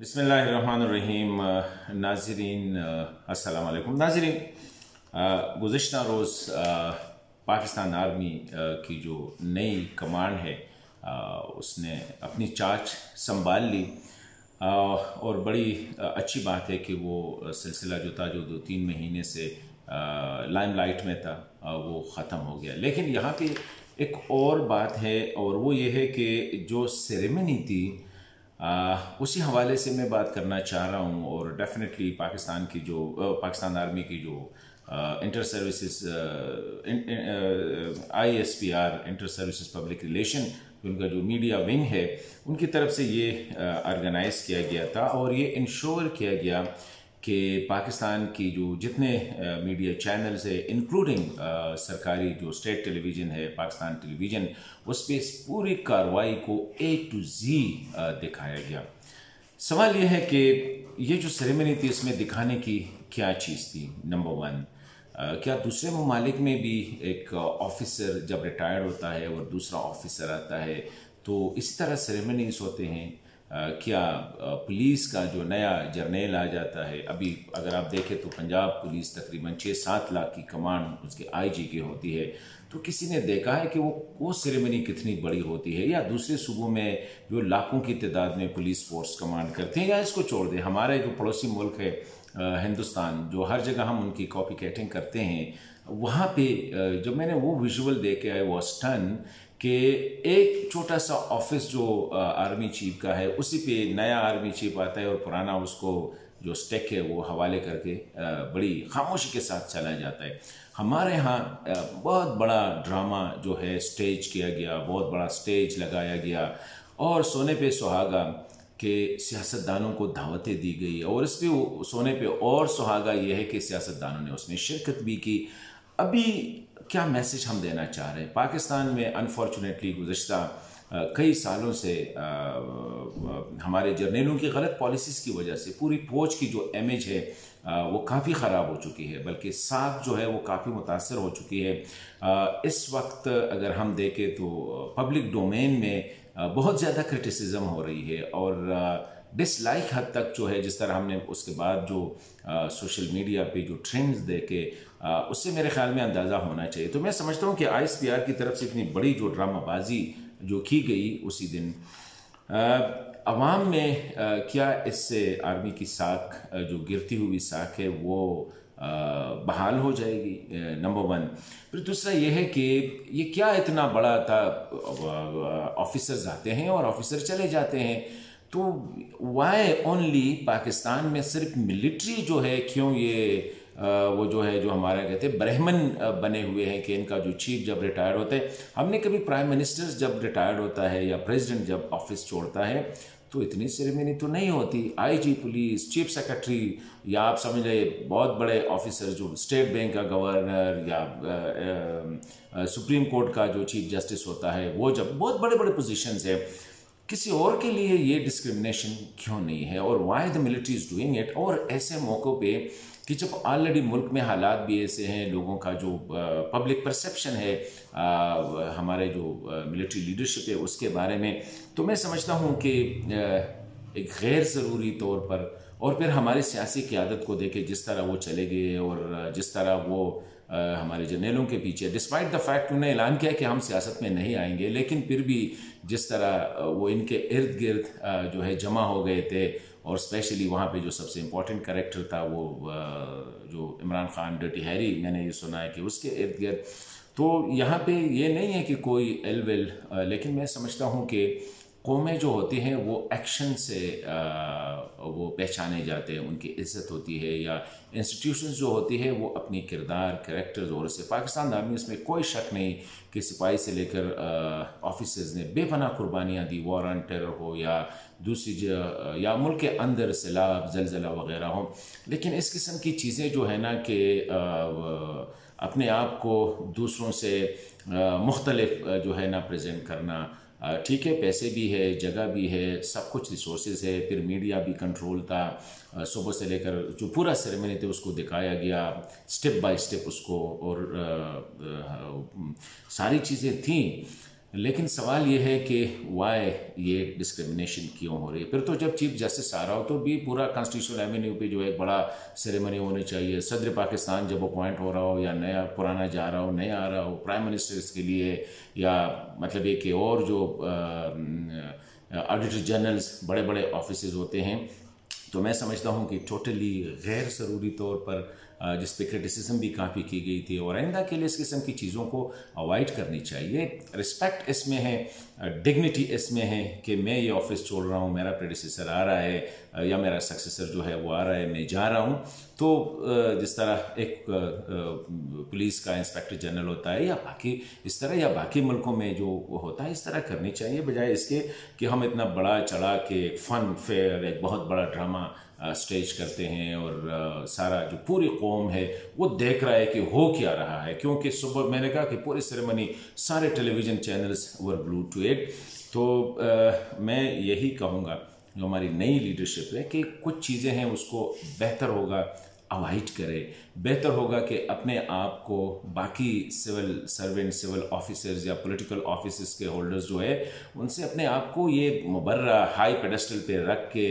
बिस्मिल्लाहिर्रहमानिर्रहीम। नाज़रीन अस्सलाम वालेकुम। नाज़रीन, गुज़िश्ता रोज़ पाकिस्तान आर्मी की जो नई कमांड है उसने अपनी चार्ज संभाल ली और बड़ी अच्छी बात है कि वो सिलसिला जो था जो 2-3 महीने से लाइमलाइट में था वो ख़त्म हो गया। लेकिन यहाँ पे एक और बात है और वो ये है कि जो सेरेमनी थी उसी हवाले से मैं बात करना चाह रहा हूँ। और डेफिनेटली पाकिस्तान आर्मी की जो inter services ISPR inter services public relation उनका जो मीडिया विंग है उनकी तरफ से ये ऑर्गेनाइज किया गया था और ये इंश्योर किया गया कि पाकिस्तान की जो जितने मीडिया चैनल्स है इंक्लूडिंग सरकारी जो स्टेट टेलीविज़न है पाकिस्तान टेलीविज़न, उस पर इस पूरी कार्रवाई को A to Z दिखाया गया। सवाल यह है कि ये जो सेरेमनी थी इसमें दिखाने की क्या चीज़ थी। नंबर 1, क्या दूसरे ममालिक में भी एक ऑफिसर जब रिटायर्ड होता है और दूसरा ऑफिसर आता है तो इसी तरह सेरेमनीज होते हैं? क्या पुलिस का जो नया जर्नल आ जाता है, अभी अगर आप देखें तो पंजाब पुलिस तकरीबन 6-7 लाख की कमांड उसके IG की होती है, तो किसी ने देखा है कि वो सेरेमनी कितनी बड़ी होती है? या दूसरे सूबों में जो लाखों की तादाद में पुलिस फोर्स कमांड करते हैं? या इसको छोड़ दें, हमारे जो पड़ोसी मुल्क है हिंदुस्तान, जो हर जगह हम उनकी कॉपी कैटिंग करते हैं, वहाँ पे जब मैंने वो विजुअल देख के आए वो स्टन कि एक छोटा सा ऑफिस जो आर्मी चीफ का है उसी पे नया आर्मी चीफ आता है और पुराना उसको जो स्टेक है वो हवाले करके बड़ी खामोशी के साथ चला जाता है। हमारे यहाँ बहुत बड़ा ड्रामा जो है स्टेज किया गया, बहुत बड़ा स्टेज लगाया गया और सोने पे सुहागा के सियासतदानों को दावतें दी गई और इस पे सोने पे और सुहागा ये है कि सियासतदानों ने उसमें शिरकत भी की। अभी क्या मैसेज हम देना चाह रहे हैं? पाकिस्तान में अनफॉर्चुनेटली गुज़श्ता कई सालों से हमारे जर्नलों की गलत पॉलिसीज़ की वजह से पूरी फौज की जो इमेज है वो काफ़ी ख़राब हो चुकी है, बल्कि साख जो है वो काफ़ी मुतासर हो चुकी है। इस वक्त अगर हम देखें तो पब्लिक डोमेन में बहुत ज़्यादा क्रिटिसिज्म हो रही है और डिसलाइक हद तक जो है, जिस तरह हमने उसके बाद जो सोशल मीडिया पे जो ट्रेंड्स देखे उससे मेरे ख्याल में अंदाज़ा होना चाहिए। तो मैं समझता हूँ कि ISPR की तरफ से इतनी बड़ी जो ड्रामाबाजी जो की गई उसी दिन अवाम में क्या इससे आर्मी की साख जो गिरती हुई साख है वो बहाल हो जाएगी? नंबर 1। फिर दूसरा ये है कि ये क्या इतना बड़ा था, ऑफिसर्स आते हैं और ऑफिसर चले जाते हैं, तो वाई ओनली पाकिस्तान में सिर्फ मिलिट्री जो है, क्यों ये वो जो है जो हमारा कहते हैं ब्राह्मण बने हुए हैं कि इनका जो चीफ जब रिटायर्ड होते हैं, हमने कभी प्राइम मिनिस्टर जब रिटायर्ड होता है या प्रेसिडेंट जब ऑफिस छोड़ता है तो इतनी सेरेमनी तो नहीं होती। IG पुलिस, चीफ सेक्रेटरी या आप समझ लें बहुत बड़े ऑफिसर जो स्टेट बैंक का गवर्नर या सुप्रीम कोर्ट का जो चीफ जस्टिस होता है, वो जब बहुत बड़े बड़े पोजीशंस है, किसी और के लिए ये डिस्क्रिमिनेशन क्यों नहीं है और why the military is doing it? और ऐसे मौक़ों पे कि जब ऑलरेडी मुल्क में हालात भी ऐसे हैं, लोगों का जो पब्लिक परसेप्शन है हमारे जो मिलिट्री लीडरशिप है उसके बारे में, तो मैं समझता हूँ कि एक गैर ज़रूरी तौर पर, और फिर हमारी सियासी क़यादत को देखे जिस तरह वो चले गए और जिस तरह वो हमारे जर्नलों के पीछे, डिस्पाइट द फैक्ट उन्होंने ऐलान किया कि हम सियासत में नहीं आएंगे, लेकिन फिर भी जिस तरह वो इनके इर्द गिर्द जो है जमा हो गए थे और स्पेशली वहाँ पे जो सबसे इम्पोर्टेंट कैरेक्टर था वो जो इमरान खान डर्टी हैरी, मैंने ये सुना है कि उसके इर्द गिर्द, तो यहाँ पे ये नहीं है कि कोई एल वेल, लेकिन मैं समझता हूँ कि कौमें जो होती हैं वो एक्शन से वो पहचाने जाते हैं, उनकी इज्जत होती है, या इंस्टीट्यूशंस जो होती है वो अपनी किरदार कैरेक्टर्स, और से पाकिस्तान आर्मी इसमें कोई शक नहीं कि सिपाही से लेकर ऑफिसर्स ने बेपनाह कुर्बानियाँ दी, वॉर ऑन टेरर हो या दूसरी या मुल्क के अंदर सैलाब ज़लज़ला वगैरह हो। लेकिन इस किस्म की चीज़ें जो है ना कि अपने आप को दूसरों से मुख्तलिफ जो है ना प्रेजेंट करना, ठीक है, पैसे भी है, जगह भी है, सब कुछ रिसोर्सेज है, फिर मीडिया भी कंट्रोल था, सुबह से लेकर जो पूरा सेरेमनी थे उसको दिखाया गया स्टेप बाय स्टेप उसको, और सारी चीज़ें थी। लेकिन सवाल ये है कि वाई ये डिस्क्रिमिनेशन क्यों हो रही है। फिर तो जब चीफ जस्टिस आ रहा हो तो भी पूरा कॉन्स्टिट्यूशनल एवेन्यू पे जो है एक बड़ा सेरेमनी होनी चाहिए। सदर पाकिस्तान जब अपॉइंट हो रहा हो या नया पुराना जा रहा हो, नया आ रहा हो, प्राइम मिनिस्टर्स के लिए या मतलब एक और जो ऑडिटर जनरल्स बड़े बड़े ऑफिसेज होते हैं, तो मैं समझता हूँ कि टोटली गैर ज़रूरी तौर पर जिस पे क्रिटिसिज्म भी काफ़ी की गई थी, और आइंदा के लिए इस किस्म की चीज़ों को अवॉइड करनी चाहिए। रिस्पेक्ट इसमें है, डिग्निटी इसमें है कि मैं ये ऑफिस छोड़ रहा हूँ, मेरा प्रेडिसेसर आ रहा है या मेरा सक्सेसर जो है वो आ रहा है, मैं जा रहा हूँ। तो जिस तरह एक पुलिस का इंस्पेक्टर जनरल होता है या बाकी इस तरह, या बाकी मुल्कों में जो होता है, इस तरह करनी चाहिए, बजाय इसके कि हम इतना बड़ा चढ़ा के एक फ़न फेयर, एक बहुत बड़ा ड्रामा स्टेज करते हैं और सारा जो पूरी कौम है वो देख रहा है कि हो क्या रहा है। क्योंकि सुबह मैंने कहा कि पूरी सेरेमनी सारे television channels were glued to it. तो मैं यही कहूँगा जो हमारी नई लीडरशिप है कि कुछ चीज़ें हैं उसको बेहतर होगा अवॉइड करे। बेहतर होगा कि अपने आप को बाकी सिविल सर्वेंट, सिविल ऑफिसर्स या पॉलिटिकल ऑफिसर्स के होल्डर्स जो है उनसे अपने आप को ये मुबर्रा हाई पेडेस्टल पे रख के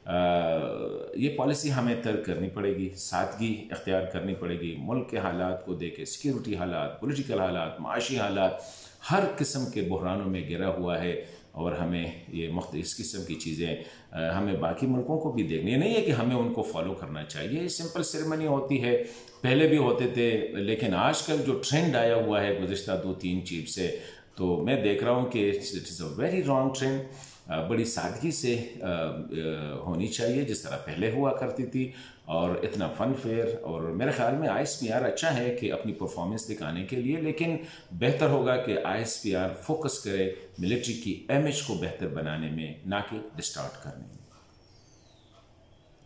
ये पॉलिसी हमें तर्क करनी पड़ेगी, सादगी इख्तियार करनी पड़ेगी। मुल्क के हालात को देखे, सिक्योरिटी हालात, पॉलिटिकल हालात, माशी हालात, हर किस्म के बहरानों में घिरा हुआ है और हमें ये इस किस्म की चीज़ें हमें बाकी मुल्कों को भी देखनी नहीं है कि हमें उनको फॉलो करना चाहिए। सिंपल सेरेमनी होती है, पहले भी होते थे, लेकिन आजकल जो ट्रेंड आया हुआ है गुज़िश्ता 2-3 चीफ से, तो मैं देख रहा हूँ कि it is a very wrong trend. बड़ी सादगी से होनी चाहिए जिस तरह पहले हुआ करती थी, और इतना फन फेयर। और मेरे ख्याल में ISPR अच्छा है कि अपनी परफॉर्मेंस दिखाने के लिए, लेकिन बेहतर होगा कि ISPR फोकस करे मिलिट्री की इमेज को बेहतर बनाने में, ना कि डिस्टॉर्ट करने में।